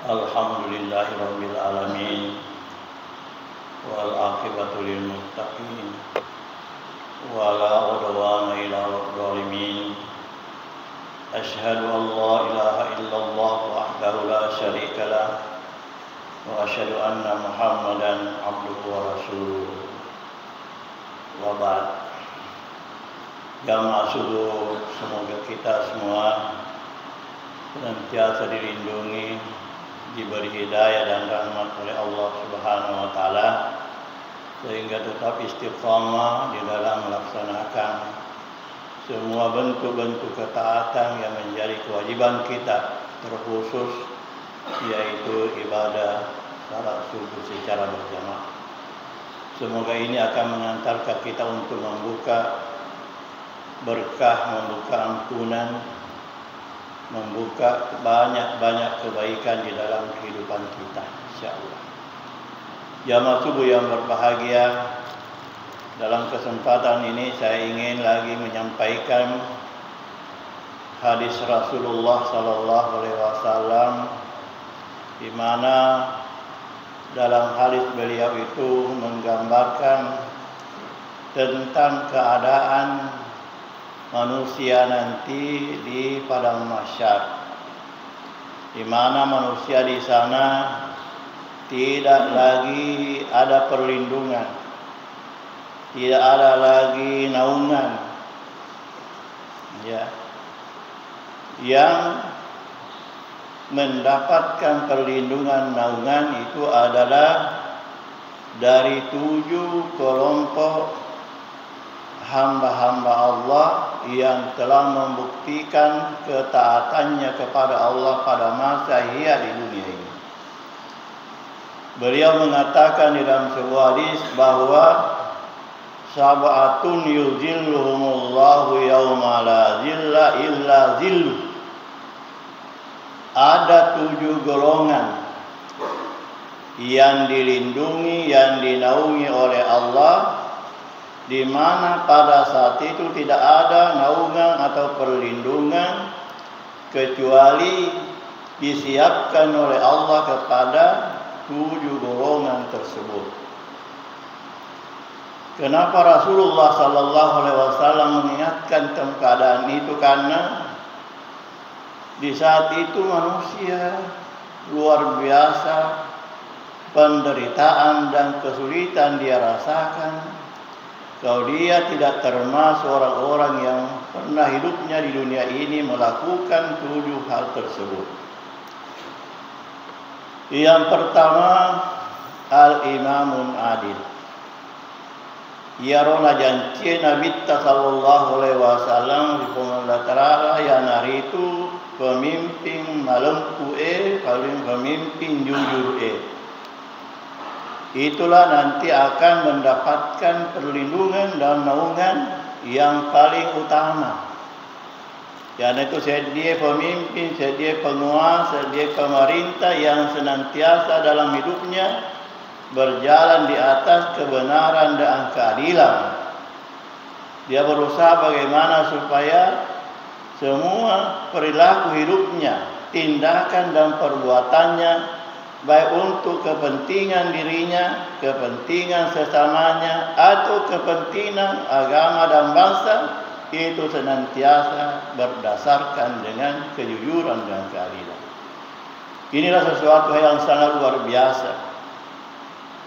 Alhamdulillahirabbil alamin wal aqibatu lil muttaqin wala udwana illa 'alal zalimin. Asyhadu an la ilaha illallah wahdahu la syarika lah wa asyhadu anna Muhammadan abduhu wa rasuluh. Wa ba'd. Jamaah subuh, semoga kita semua senantiasa dilindungi, diberi hidayah dan rahmat oleh Allah Subhanahu wa taala sehingga tetap istiqamah di dalam melaksanakan semua bentuk-bentuk ketaatan yang menjadi kewajiban kita, terkhusus yaitu ibadah salat subuh secara berjamaah. Semoga ini akan mengantarkan kita untuk membuka berkah, membuka ampunan, membuka banyak-banyak kebaikan di dalam kehidupan kita, insyaallah. Jamaah subuh yang berbahagia, dalam kesempatan ini saya ingin lagi menyampaikan hadis Rasulullah sallallahu alaihi wasallam, di mana dalam hadis beliau itu menggambarkan tentang keadaan manusia nanti di padang mahsyar, di mana manusia di sana tidak lagi ada perlindungan, tidak ada lagi naungan, ya. Yang mendapatkan perlindungan naungan itu adalah dari 7 kelompok hamba-hamba Allah yang telah membuktikan ketaatannya kepada Allah pada masa ia di dunia ini. Beliau mengatakan di dalam sebuah hadis bahwa sab'atun yuzilluhumullahu yawma la zilla illa zilluh. Ada 7 golongan yang dilindungi, yang dinaungi oleh Allah, di mana pada saat itu tidak ada naungan atau perlindungan kecuali disiapkan oleh Allah kepada 7 golongan tersebut. Kenapa Rasulullah sallallahu alaihi wasallam mengingatkan tentang keadaan itu? Karena di saat itu manusia luar biasa penderitaan dan kesulitan dia rasakan. Kalau dia tidak termasuk orang-orang yang pernah hidupnya di dunia ini melakukan 7 hal tersebut. Yang pertama, al-imamun adil. Yarona janji Nabi sallallahu alaihi wasallam di pengalatara yang hari itu pemimpin malempu pemimpin jujur itulah nanti akan mendapatkan perlindungan dan naungan yang paling utama. Yang itu sedia pemimpin, sedia penguasa, sedia pemerintah yang senantiasa dalam hidupnya berjalan di atas kebenaran dan keadilan. Dia berusaha bagaimana supaya semua perilaku hidupnya, tindakan dan perbuatannya, baik untuk kepentingan dirinya, kepentingan sesamanya, atau kepentingan agama dan bangsa, itu senantiasa berdasarkan dengan kejujuran dan keadilan. Inilah sesuatu yang sangat luar biasa.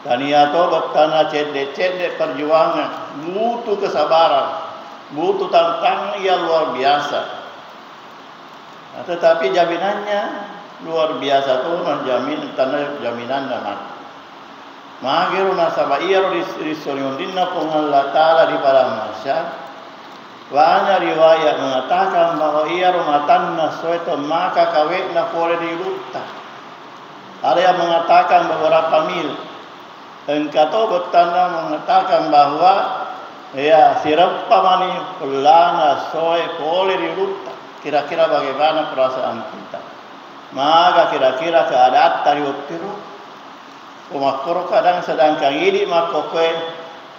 Tania tobat karena cedek perjuangan, butuh kesabaran, butuh tantangan yang luar biasa. Nah, tetapi jaminannya luar biasa tuh menjamin tanah jaminan damat. Magiru nasaba iyaru risolundinna Allah Ta'ala di padang mahsyar. Banyak riwayat mengatakan bahwa iyaru matanna suatu maka kawetna pole di lutta. Ada yang mengatakan beberapa mil. Engkau bertanda mengatakan bahwa ya sirappa mani pelana soe pole di lutta. Kira-kira bagaimana perasaan kita? Maka kira-kira keadaan tadi waktu itu umakoro kadang sedangkan ini makoke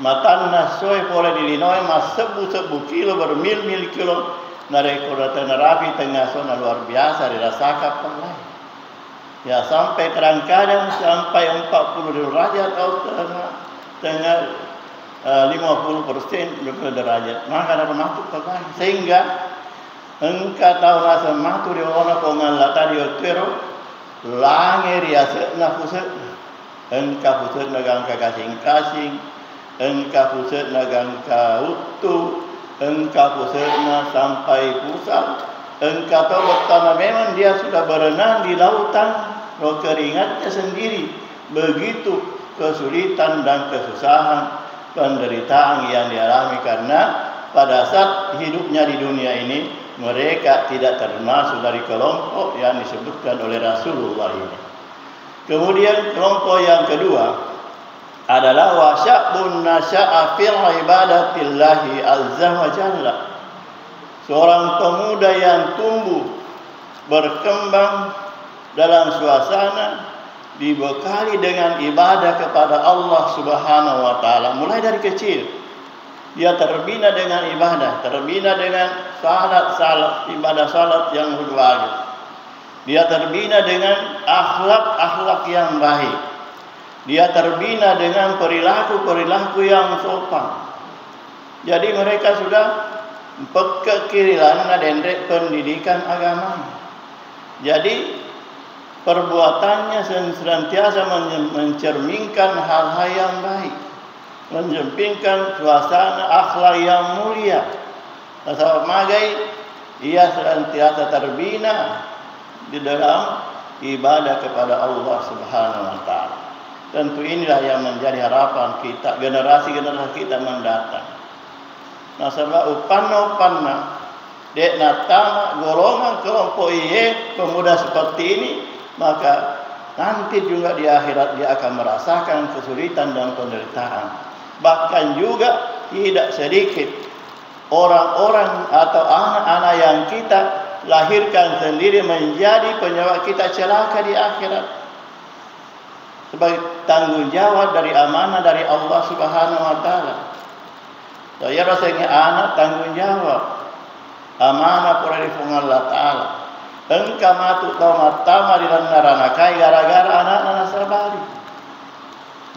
matanna soe pole di linoi mas sebu kilo bermil-mil kilo Nareko datang Rabi tengah zona luar biasa dirasakan pernah. Ya sampai kadang-kadang sampai 40 derajat atau tengah 50% derajat. Maka ada masuk ke bayi. Sehingga engkau tahu rasa matu di orang pengal tadi otero langir ya sekna pusat. Engkau pusat nagang kasing-kasing. Engkau pusat nagang utuh. Engkau pusatnya sampai pusat. Engkau tahu betapa memang dia sudah berenang di lautan, roh keringatnya sendiri. Begitu kesulitan dan kesusahan, penderitaan yang dialami karena pada saat hidupnya di dunia ini mereka tidak termasuk dari kelompok yang disebutkan oleh Rasulullah ini. Kemudian kelompok yang kedua adalah wasya'bun nasya'a fil ibadatillahi azza wa jalla. Seorang pemuda yang tumbuh berkembang dalam suasana dibekali dengan ibadah kepada Allah Subhanahu wa taala mulai dari kecil. Dia terbina dengan ibadah, terbina dengan salat, ibadah salat yang berwajib. Dia terbina dengan akhlak-akhlak yang baik. Dia terbina dengan perilaku-perilaku yang sopan. Jadi mereka sudah pekekirilan dendek pendidikan agama. Jadi perbuatannya senantiasa mencerminkan hal-hal yang baik, mencerminkan suasana akhlak yang mulia. Sebab magai ia senantiasa terbina di dalam ibadah kepada Allah Subhanahu wa taala. Tentu inilah yang menjadi harapan kita, generasi-generasi kita mendatang. Nah sebab upanna dek natama golongan kelompok pemuda seperti ini, maka nanti juga di akhirat dia akan merasakan kesulitan dan penderitaan. Bahkan juga tidak sedikit orang-orang atau anak-anak yang kita lahirkan sendiri menjadi penyebab kita celaka di akhirat. Sebagai tanggung jawab dari amanah dari Allah Subhanahu wa taala. Saya rasanya anak tanggung jawab amanah dari Allah taala. Engkau matu tau matama di neraka gara-gara anak-anak sabari.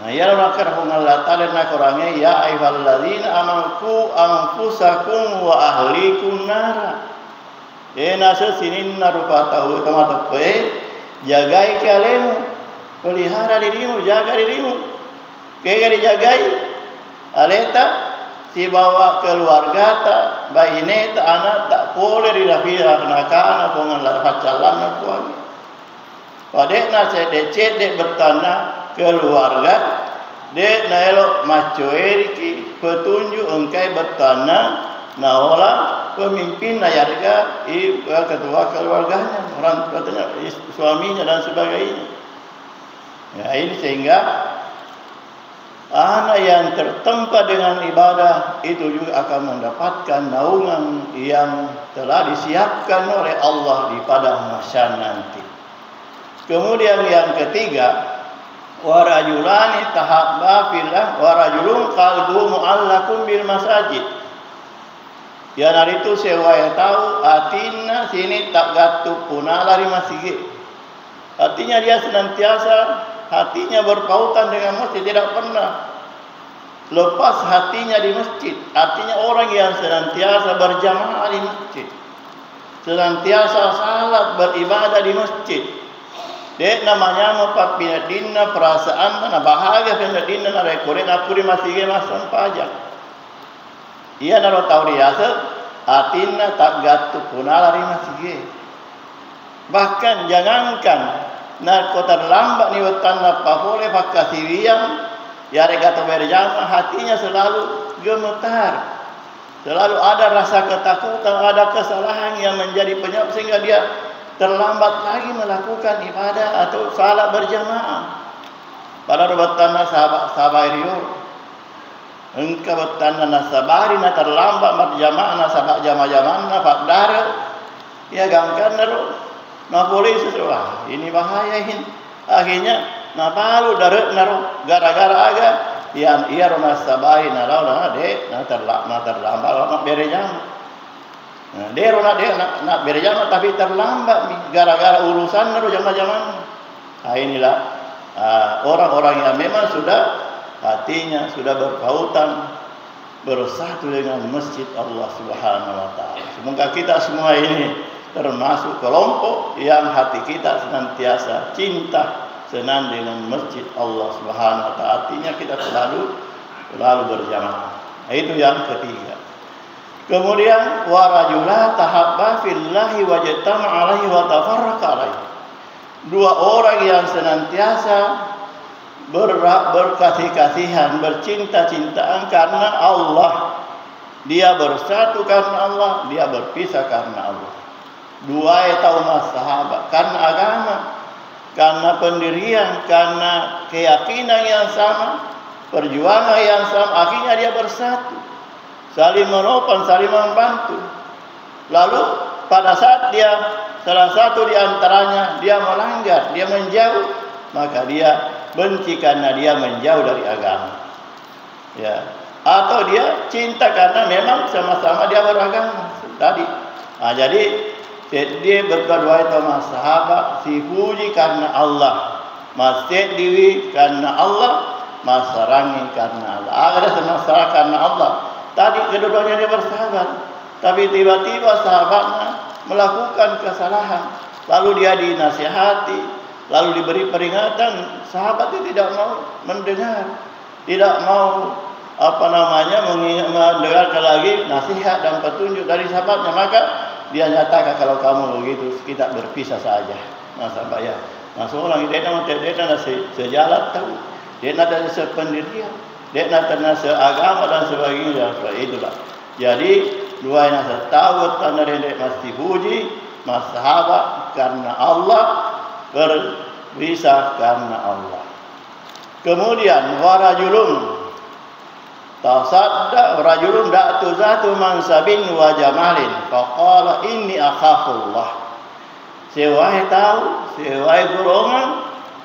Nah, ya rakar Allah taala nak orangnya ya ayyuhalladzina amanu anfusakum wa ahlikum nara. Nasa sinin narupa tahu teman-teman jagai kalian, pelihara dirimu, jaga dirimu. Kaya dijagai aleta si bawa keluarga tak bayi ne tak anak tak boleh dirafira kenakan apa ngelar pacalan apa ni. Padek na cedek bertanah keluarga dek na elok macoeriki petunjuk engkai bertanah naola pemimpin na yarga ketua keluarganya orang katanya suaminya dan sebagainya. Ya ini sehingga anak yang tertempa dengan ibadah itu juga akan mendapatkan naungan yang telah disiapkan oleh Allah di padang mahsyar nanti. Kemudian yang ketiga, warajulani tahabba fillah warajulun qalbuhu mu'allaqun bil masajid. Ya hari itu saya tahu atina sini tak gatuh punah lari masjid. Artinya dia senantiasa hatinya berpautan dengan masjid, tidak pernah lepas hatinya di masjid. Artinya orang yang senantiasa berjamaah di masjid, senantiasa salat beribadah di masjid. Dek namanya mau pinadina perasaan mana bahagia pinadina na rekoren aku di masjid masam pajak. Ia naro tahu dia hatinya tak gatuh punala di masjid. Bahkan jangankan nak terlambat ni wetan apa boleh pakai siriam ya rega berjamaah hatinya selalu gemetar, selalu ada rasa ketakutan, ada kesalahan yang menjadi penyebab sehingga dia terlambat lagi melakukan ibadah atau salat berjamaah. Pada wetan sahabat rio engkau wetan sabari na terlambat berjamaah na sahabat jamaah na fakdar ya gangkan naro. Nah boleh sesuatu. Ini bahaya ini. Akhirnya nah baru darat naro gara-gara aga yang ia rumah sabai naro dah dek terlambat nak berjam. Nah dia rumah dia nak berjam tapi terlambat gara-gara urusan naro jam-jaman. Nah, inilah orang-orang yang memang sudah hatinya sudah berpautan bersatu dengan masjid Allah Subhanahu wa taala. Semoga kita semua ini termasuk kelompok yang hati kita senantiasa cinta senang dengan masjid Allah Subhanahu wa taala. Artinya kita selalu berjamaah. Nah, itu yang ketiga. Kemudian wa rajula tahabba fillahi wajtama alaihi wa tafarraqa alaihi. Dua orang yang senantiasa berkasih-kasihan, bercinta-cintaan karena Allah. Dia bersatu karena Allah, dia berpisah karena Allah. Dua etauma sahabat karena agama, karena pendirian, karena keyakinan yang sama, perjuangan yang sama, akhirnya dia bersatu, saling menopang, saling membantu. Lalu pada saat dia salah satu di antaranya dia melanggar, dia menjauh, maka dia benci karena dia menjauh dari agama. Ya, atau dia cinta karena memang sama-sama dia beragama tadi. Nah, jadi dia berdua itu sama sahabat, si puji karena Allah, masjid diwi karena Allah, masarangi karena Allah. Ada masalah karena Allah. Tadi kedua-duanya dia bersahabat, tapi tiba-tiba sahabatnya melakukan kesalahan, lalu dia dinasihati, lalu diberi peringatan. Sahabat itu tidak mau mendengar, tidak mau mendengarkan lagi nasihat dan petunjuk dari sahabatnya. Maka dia nyatakan, kalau kamu begitu kita berpisah saja. Nah, sahabat ya, masuk orang dia nak sejalan tahu, dia nak ada sependirian, dia nak ada seagama dan sebagainya. Itulah. Jadi dua yang tahu tanda dia mesti puji, sahabat karena Allah, berpisah karena Allah. Kemudian warajulun tasadda rajulun da'tu zatu mansabin wa jamalin faqala inni akhafullah. Sewai tahu, sewai golongan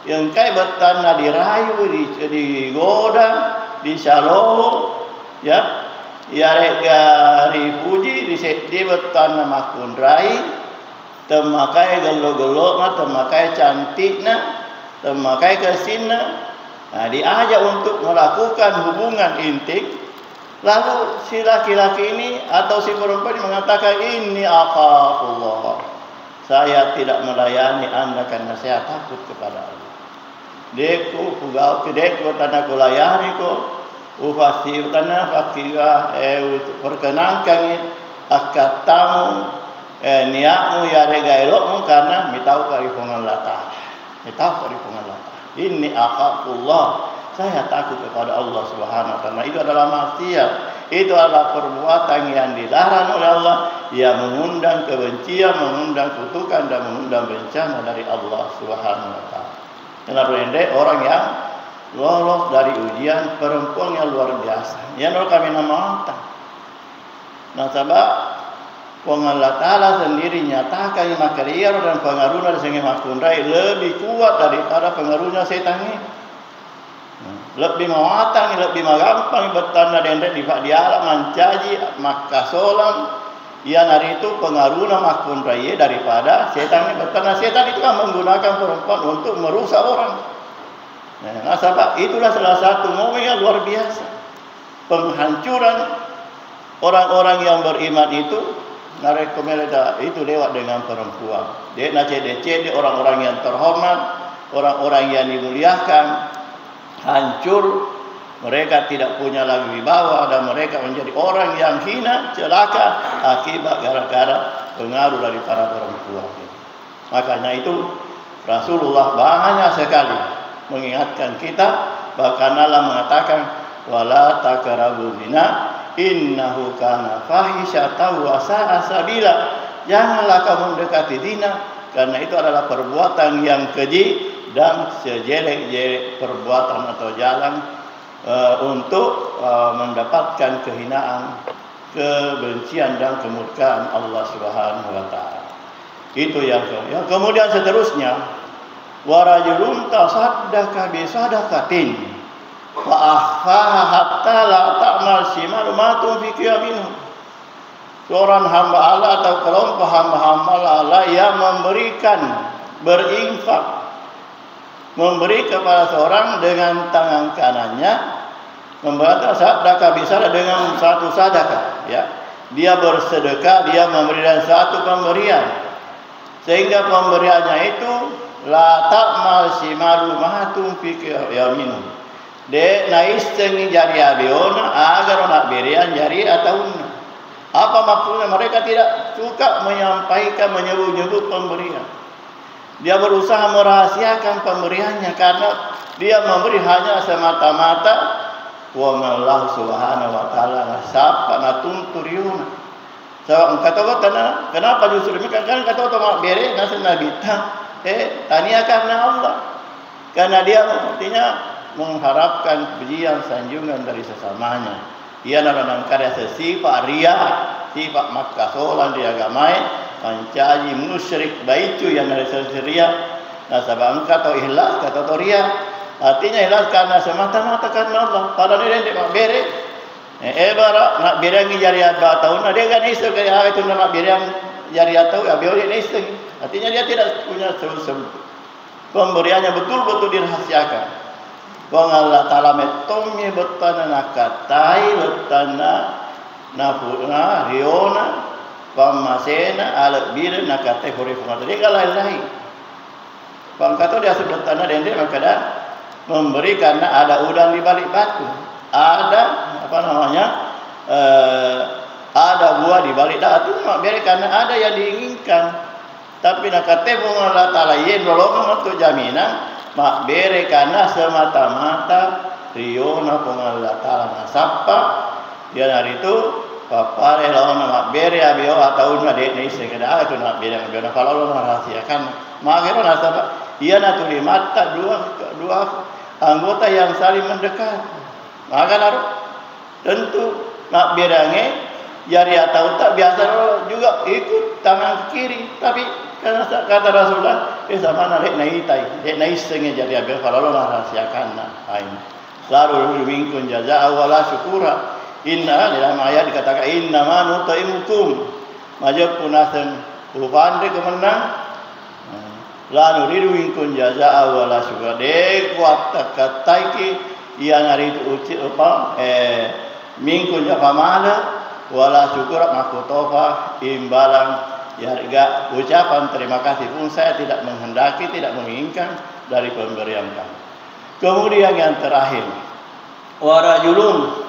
yang kai bertanda dirayu, digoda, disaloh, ya, yare puji, di bertanda makun rai, temakai gelo-gelo, temakai cantikna, temakai kesinna. Nah, diajak untuk melakukan hubungan intik. Lalu si laki-laki ini atau si perempuan mengatakan, inni akhafullah, saya tidak melayani anda karena saya takut kepada Allah. Deku pugau deku tanah kulayani ko ufasi tanah fakira perkenankan akad tamu niatmu ya regailokmu karena mitau karipungan lata, mitau karipungan lata. Ini akhafullah, saya takut kepada Allah Subhanahu wa taala. Itu adalah maksiat, itu adalah perbuatan yang dilarang oleh Allah, yang mengundang kebencian, mengundang kutukan dan mengundang bencana dari Allah Subhanahu wa taala. Kenapa ini orang yang lolos dari ujian, perempuan yang luar biasa, yang kami namakan. Nah, sebab Allah Ta'ala sendiri nyatakan makariar dan pengaruhnya sehingga makundai lebih kuat daripada pengaruhnya setan ini. Lebih mawatang, lebih magampang bertanda dendek di alam mencaji maka solam. Ia hari itu pengaruhnya makundai daripada setan ini. Bertanda setan itu kan menggunakan perempuan untuk merusak orang. Nah, sebab itulah salah satu momen yang luar biasa. Penghancuran orang-orang yang beriman itu. Narekomeleda itu lewat dengan perempuan. Dia nacede-cede orang-orang yang terhormat, orang-orang yang dimuliakan, hancur. Mereka tidak punya lagi wibawa dan mereka menjadi orang yang hina, celaka akibat gara-gara pengaruh dari para perempuan. Makanya itu Rasulullah banyak sekali mengingatkan kita, bahkan Allah mengatakan wala taqrabuz zina innahu kana fahisyatan wa sa'a sabila. Janganlah kamu mendekati zina karena itu adalah perbuatan yang keji dan sejelek-jelek perbuatan atau jalan untuk mendapatkan kehinaan, kebencian dan kemurkaan Allah Subhanahu wa taala. Itu yang kemudian seterusnya warajulun tasaddaqa bi sadaqatin wa akhfaha hatta la ta'mal shimalu ma tunfiqu minhu. Seorang hamba Allah atau kelompok hamba-hamba Allah yang memberikan, berinfak memberi kepada seorang dengan tangan kanannya, membaca sedekah bisa dengan satu sedekah, ya. Dia bersedekah, dia memberikan satu pemberian, sehingga pemberiannya itu la ta'mal shimalu ma tunfiqu yaminu. De naistengi jari abiona agar nak berian jari atauna. Apa maksudnya? Mereka tidak suka menyampaikan, menyebut-nyebut pemberian. Dia berusaha merahasiakan pemberiannya karena dia memberi hanya semata-mata wa Allah subhanahu wa ta'ala sapa natunturiuna. Sebab kata tanah, kenapa justru mereka kan kata mak bere nasi nabi tania karena Allah. Karena dia artinya mengharapkan pujian sanjungan dari sesamanya. Ia naranan karya sifat ria, sifat makasolan di agamai, pancaji musyrik baitu yang dari ria. Nah, sebab kata ikhlas, kata ria. Artinya ikhlas karena semata-mata karena Allah. Padahal dia tidak bere. Bara nak berang jari apa tahun dia kan isu kayak itu nak berang jari atau ya biar dia isu. Artinya dia tidak punya sebut. Pemberiannya betul-betul dirahasiakan. Bang Allah Taala metomnya betana nakatai betana nafuna riona pamasena alat bir nakatai hore fumata dia kalah lain. Bang kata dia sebut tanah dende maka dah memberi karena ada udang di balik batu. Ada apa namanya ada buah di balik batu biar karena ada yang diinginkan. Tapi nak kata Allah Taala yen rolongan untuk jaminan mak bere karena semata-mata riona Allah Taala nasapa dia hari itu papare lawan mak bere abio atau na de nei sekada itu nak bere abio kalau lo rahasiakan magero nasapa ia natuli mata dua anggota yang saling mendekat maka naruh tentu nak berange jari atau tak biasa juga ikut tangan kiri tapi karena kata Rasulullah sama nak naik setengah jadi abis kalau lo rahasiakan ini lalu mingkun jaza awala syukura inna dalam ayat dikatakan inna ma nutaimukum majak punasen upaan de kemenang lalu mingkun jaza awala syukura de kuat kataiki yang hari itu uci apa mingkun japa mana wala syukura makutofa imbalan ya harga ucapan terima kasih pun saya tidak menghendaki, tidak menginginkan dari pemberian kami. Kemudian yang terakhir, warajulun,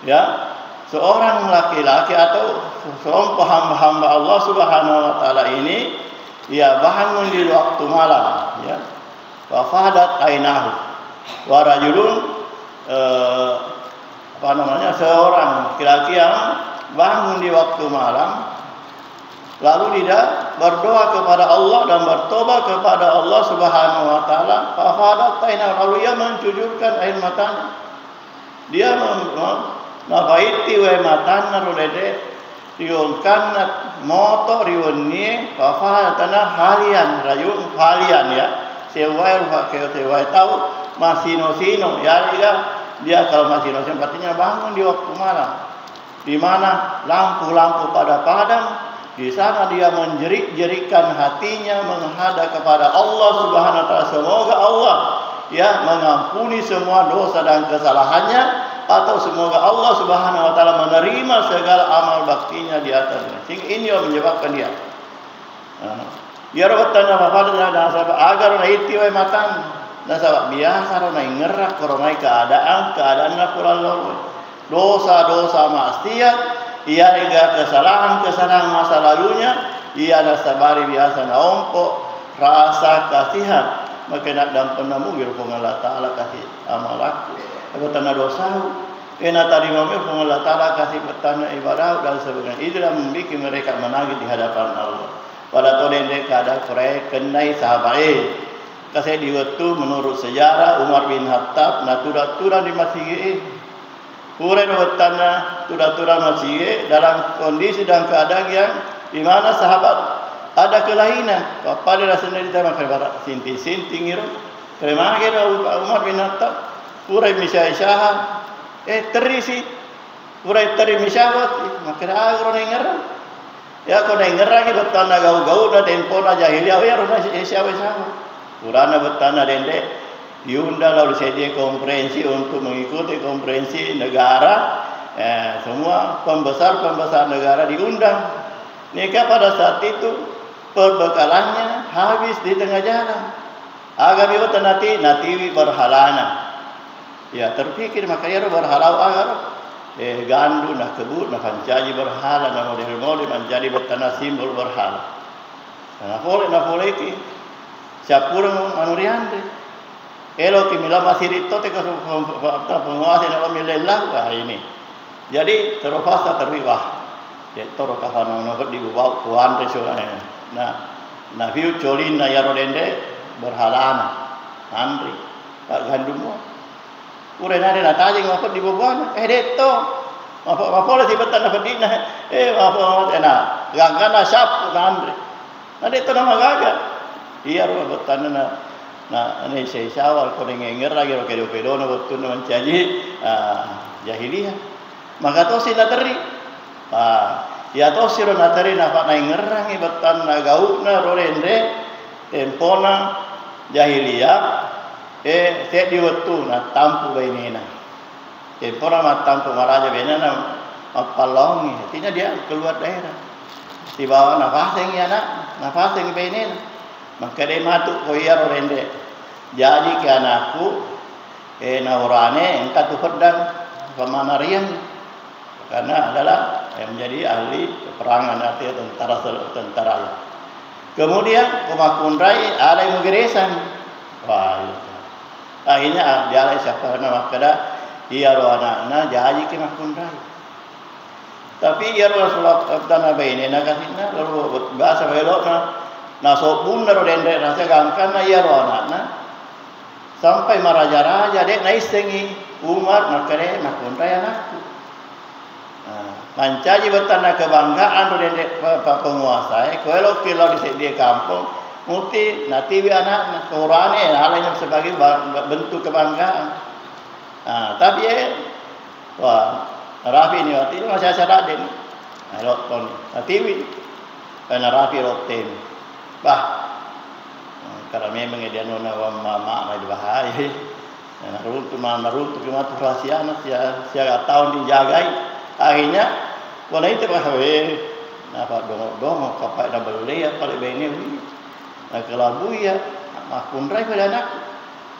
ya seorang laki-laki atau seorang hamba Allah Subhanahu Wa Taala ini, ya bangun di waktu malam, ya, wafadat ainahu. Warajulun, apa namanya, seorang laki-laki yang bangun di waktu malam. Lalu dia berdoa kepada Allah dan bertobat kepada Allah Subhanahu Wa Taala. Fafadat aina, lalu ia mencucurkan air matanya. Dia nafaiti wa matanya rulede riun kanat moto riun nie fafadatana halian rayun halian ya. Sewai pakai sewai tahu masino-sino ya dia kalau masino-sino artinya bangun di waktu malam. Di mana lampu-lampu pada padam. Di sana dia menjerit-jeritkan hatinya menghadap kepada Allah Subhanahu Wa Taala. Semoga Allah ya mengampuni semua dosa dan kesalahannya atau semoga Allah Subhanahu Wa Taala menerima segala amal baktinya di atasnya. Sehingga ini yang menyebabkan dia. Ya Rabbana fadlan dan sahabat agar naiti wa matan dan sahabat biasa ronai ngerak ronai keadaan kurang dosa-dosa maksiat. Ia hingga kesalahan masa lalunya ia ada sabari biasa naompo rasa kasihan maka nak dan penamu birupung Allah Ta'ala kasih amal aku aku tanah dosa enak tadi mami pun Allah Ta'ala kasih petana ibadah dan sebagainya itulah membuat mereka menangis di hadapan Allah pada tahun ini ada korek kenai sahabat kasih di waktu menurut sejarah Umar bin Khattab natura di masjid Urai tanah tura-tura masjid dalam kondisi dan keadaan yang di mana sahabat ada kelainan. Apa dia sendiri ditanya kepada sinti ngiru. Kerana kira Umar bin Khattab urai misyaisyahan terisi urai teri misyawat maka agro nengerang. Ya ko nengerang itu tanah gau-gau dan tempo na jahiliyah ya rona isyawa. Urana bertanah dendek diundang lalu sedia konferensi untuk mengikuti konferensi negara. Semua pembesar-pembesar negara diundang. Nikah pada saat itu perbekalannya habis di tengah jalan. Agak biwa natiwi berhalana. Ya terpikir makanya berhalau agar gandu nak kebut nak pancaji berhala nak model-model menjadi bertanah simbol berhala. Nah boleh ki siapurang manuriande. Elo kimila masih itu teka penguasa nak milelah ini. Jadi terpaksa terliwah. Ya toro kahana nak dibawa kuan resolanya. Nah view colin na yarodende berhalana. Andri tak gandumu. Urena ada tajing apa di bawah deto apa boleh tiba-tiba dapat dina apa enak gangana sap nandre deto nama gaga iya ro betan na ini saya sawal ko ngenger lagi ro kedo pedo na betul na mencaji jahiliyah maka to sila teri ya to sira na teri na pak na ngerangi betan na gauna ro rende tempona jahiliyah saya diwatu na tampu bainena. Pora tampu maraja bainena apalongi. Artinya dia keluar daerah. Di bawah nafas yang nafas yang bainena. Maka dia matu koyar rende. Jadi ke anakku naurane engkau tu pedang pemanarian karena adalah yang menjadi ahli peperangan artinya tentara. Kemudian kumakundrai ada yang menggeresan. Wah. Akhirnya dia siapa nama kada ia ro anakna jadi ke makundai. Tapi ia ro sulap tanah baine na kasina lalu bahasa belok na sopun ro dende rasa gangkan na ia ro anakna sampai maraja-raja dek na istengi Umar nakare makundai anakku. Mancaji bertanda kebanggaan ro dende penguasa kalau kilo di sedi kampung muti natiwi anak Qur'ane halanya sebagai bentuk kebanggaan. Tapi wah Rafi ini waktu itu masih ada den. Lot kon natiwi karena Rafi roten. Bah karena memang dia nona wa mama na bahaya. Narutu cuma rahasiana sia tahun dijagai. Akhirnya wala itu bahwe napa dong kapai dah beli apa lebih kalau ya makundrai pada anak.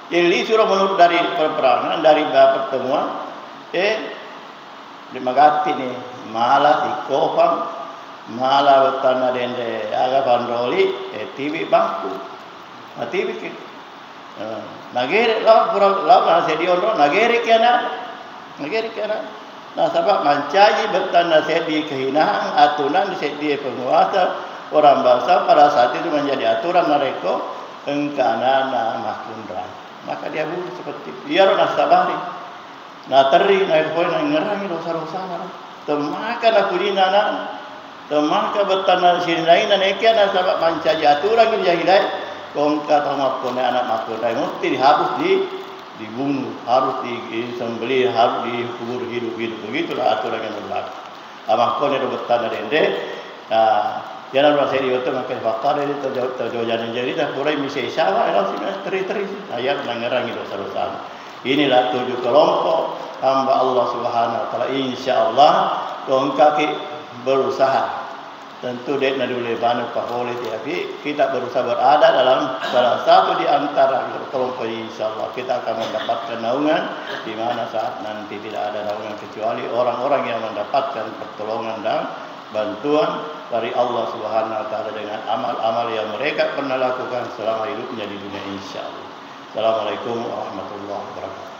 Jadi suruh menurut dari peperangan dari pertemuan di Magati ni malah di Kopang malah bertanah dende agak pandoli TV bangku TV ke nagere lah nasi diondo nagere kiana nah sebab mancaji bertanah sedi kehinaan aturan sedi penguasa orang bangsa pada saat itu menjadi aturan mereka engkana makundrai. Maka dia bunuh seperti itu. Dia orang sabari. Na teri na poin na ngerangi dosa-dosa na. Temaka na kulina na. Temaka bertanah sini lain na nekia na sabab mencaji aturan yang jahilai. Kongka tamat kone anak makundrai mesti harus dibunuh, harus disembelih, harus dikubur hidup-hidup. Begitulah aturan yang berlaku. Amak kone bertanah dende. Jangan rasa dia itu makan fakar itu terjauhan jadi tak boleh misai sawah kalau sih teri ayat mengerangi dosa-dosa. Inilah 7 kelompok hamba Allah Subhanahu Wa Taala. Insyaallah kaki berusaha. Tentu dia nak boleh bantu boleh tapi kita berusaha berada dalam salah satu di antara kelompok insyaallah kita akan mendapatkan naungan di mana saat nanti tidak ada naungan kecuali orang-orang yang mendapatkan pertolongan dan bantuan dari Allah Subhanahu Wa Taala dengan amal-amal yang mereka pernah lakukan selama hidupnya di dunia insyaallah. Assalamualaikum warahmatullahi wabarakatuh.